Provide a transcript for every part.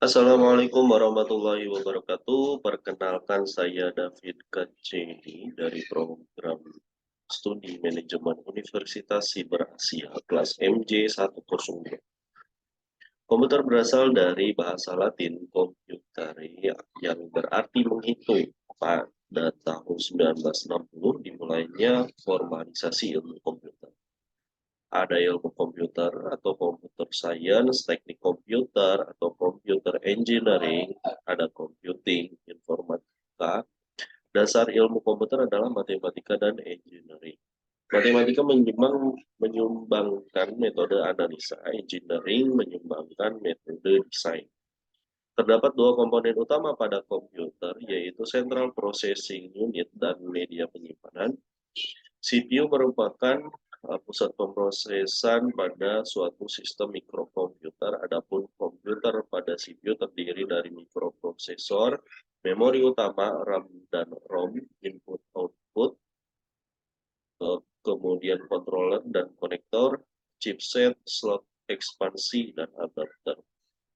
Assalamualaikum warahmatullahi wabarakatuh. Perkenalkan saya David Kajeni dari program Studi Manajemen Universitas Siber Asia kelas MJ 102. Komputer berasal dari bahasa Latin computere yang berarti menghitung. Pada tahun 1960 dimulainya formalisasi ilmu komputer. Ada ilmu komputer atau computer science, teknik komputer atau computer engineering, ada computing, informatika. Dasar ilmu komputer adalah matematika dan engineering. Matematika menyumbangkan metode analisa, engineering menyumbangkan metode desain. Terdapat dua komponen utama pada komputer, yaitu Central Processing Unit dan media penyimpanan. CPU merupakan pusat pemrosesan pada suatu sistem mikrokomputer, adapun komputer pada CPU terdiri dari mikroprosesor, memori utama, RAM dan ROM, input-output, kemudian controller dan konektor, chipset, slot ekspansi, dan adapter.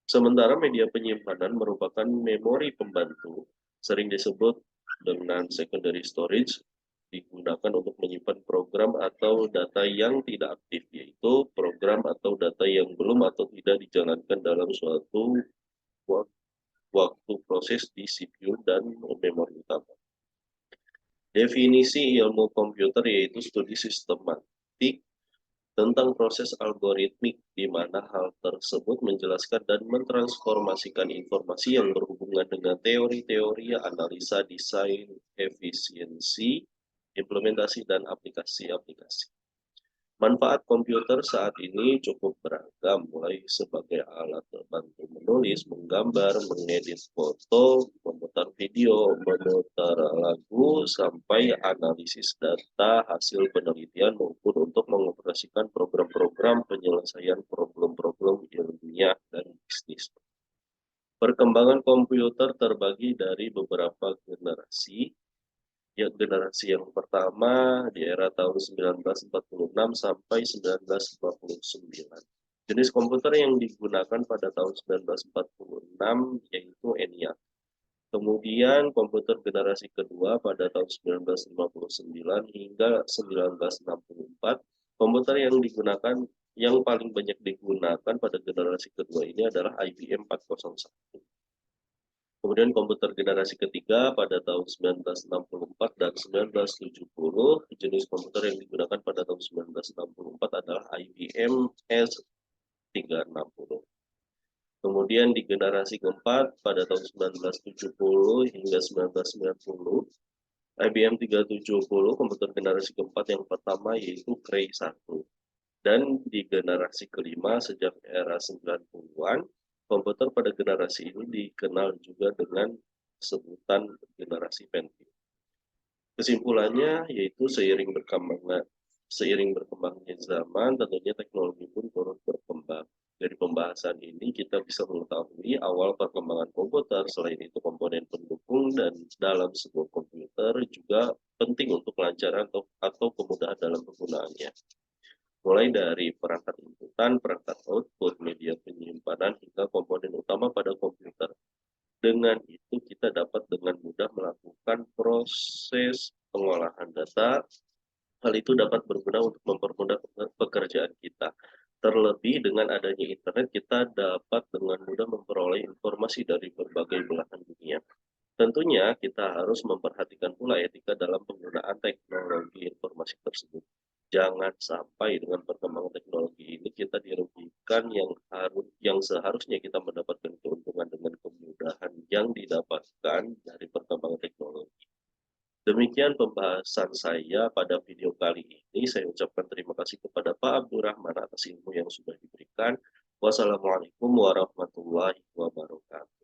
Sementara media penyimpanan merupakan memori pembantu, sering disebut dengan secondary storage, digunakan untuk menyimpan program atau data yang tidak aktif, yaitu program atau data yang belum atau tidak dijalankan dalam suatu waktu proses di CPU dan memori utama. Definisi ilmu komputer yaitu studi sistematik tentang proses algoritmik di mana hal tersebut menjelaskan dan mentransformasikan informasi yang berhubungan dengan teori-teori analisa, desain, efisiensi, implementasi, dan aplikasi-aplikasi. Manfaat komputer saat ini cukup beragam, mulai sebagai alat bantu menulis, menggambar, mengedit foto, memutar video, memutar lagu, sampai analisis data, hasil penelitian, maupun untuk mengoperasikan program-program penyelesaian problem-problem ilmiah dan bisnis. Perkembangan komputer terbagi dari beberapa generasi. Ya, generasi yang pertama di era tahun 1946 sampai 1959. Jenis komputer yang digunakan pada tahun 1946 yaitu ENIAC. Kemudian komputer generasi kedua pada tahun 1959 hingga 1964. Komputer yang digunakan yang paling banyak digunakan pada generasi kedua ini adalah IBM 401. Kemudian komputer generasi ketiga pada tahun 1964 dan 1970, jenis komputer yang digunakan pada tahun 1964 adalah IBM S360. Kemudian di generasi keempat pada tahun 1970 hingga 1990, IBM 370 komputer generasi keempat yang pertama yaitu Cray 1. Dan di generasi kelima sejak era 90-an, komputer pada generasi ini dikenal juga dengan sebutan generasi Pentium. Kesimpulannya yaitu seiring berkembangnya zaman, tentunya teknologi pun turut berkembang. Dari pembahasan ini kita bisa mengetahui awal perkembangan komputer, selain itu komponen pendukung dan dalam sebuah komputer juga penting untuk kelancaran atau kemudahan dalam penggunaannya. Mulai dari perangkat inputan, perangkat output, media penyimpanan, hingga komponen utama pada komputer. Dengan itu kita dapat dengan mudah melakukan proses pengolahan data. Hal itu dapat berguna untuk mempermudah pekerjaan kita. Terlebih dengan adanya internet, kita dapat dengan mudah memperoleh informasi dari berbagai belahan dunia. Tentunya kita harus memperhatikan pula etika dalam penggunaan teknologi informasi tersebut. Jangan sampai dengan perkembangan teknologi ini kita dirugikan yang seharusnya kita mendapatkan keuntungan dengan kemudahan yang didapatkan dari perkembangan teknologi. Demikian pembahasan saya pada video kali ini. Saya ucapkan terima kasih kepada Pak Abdurrahman atas ilmu yang sudah diberikan. Wassalamualaikum warahmatullahi wabarakatuh.